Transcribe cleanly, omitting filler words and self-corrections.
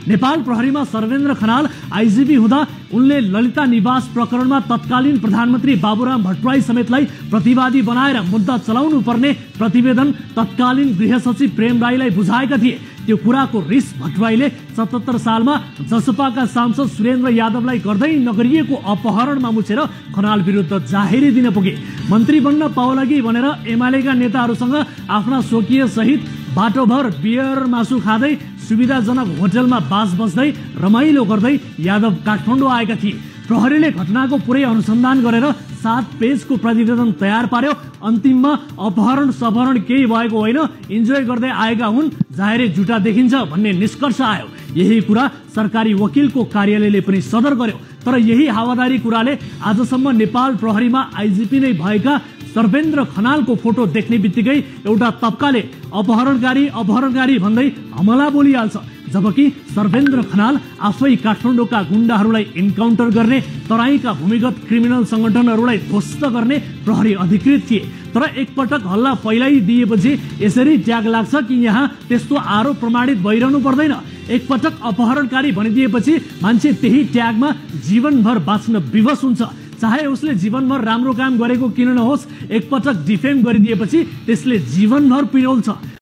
Nepal प्रहरीमा Sarvendra Khanal IGP हुँदा उनले ललिता निवास प्रकरणमा तत्कालीन प्रधानमन्त्री बाबुराम भट्टराई समेतलाई प्रतिवादी बनाएर मुद्दा चलाउनु पर्ने प्रतिवेदन तत्कालीन गृह सचिव प्रेम राईलाई बुझाएका थिए। त्यो कुराको रिस भट्टराईले 77 सालमा जसपाका सांसद सुरेन्द्र यादवलाई गर्दै नगरिएको अपहरणमा मुछेर खनाल विरुद्ध जाहेरी दिन पुगे। मन्त्री बन्न पाओलागी भनेर एमालेका नेताहरूसँग आफ्ना स्वकीय सहित बाटोभर बियर मासु खाँदै सुविधाजनक होटलमा बास बस्दै रमाइलो गर्दै यादव काठमाडौँ आएका थिए। प्रहरीले घटनाको पुरै अनुसन्धान गरेर 7 पेजको प्रतिवेदन तयार पार्यो। अन्तिममा अपहरण सपहरण केही भएको होइन, इन्जोय गर्दै आएका हुन्, जाहेरै झुटा देखिन्छ भन्ने निष्कर्ष आयो। यही कुरा सरकारी वकिलको कार्यालयले पनि सदर गर्यो। तर यही हावादारी कुराले आजसम्म नेपाल प्रहरीमा आइजिपी नै भएका सर्वेन्द्र खनालको फोटो देख्ने बित्तिकै एउटा तबकाले अपहरणकारी भन्दै हमला बोलिहाल्छ। जबकि सर्वेन्द्र खनाल आफै काठमाडौँका गुण्डाहरूलाई इन्काउन्टर गर्ने, तराईका भूमिगत क्रिमिनल संगठनहरूलाई ध्वस्त गर्ने प्रहरी अधिकृत थिए। तर एकपटक हल्ला फैलाइदिएपछि यसरी ट्याग लाग्छ कि यहाँ त्यस्तो आरोप प्रमाणित भइरहनु पर्दैन। एकपटक अपहरणकारी भनिदिएपछि मान्छे त्यही ट्यागमा जीवनभर बाँच्न विवश हुन्छ। चाहे उसले जीवनभर राम्रो काम गरेको किन नहोस्, एकपटक डिफेम गरिदिएपछि त्यसले जीवनभर पिरोल्छ।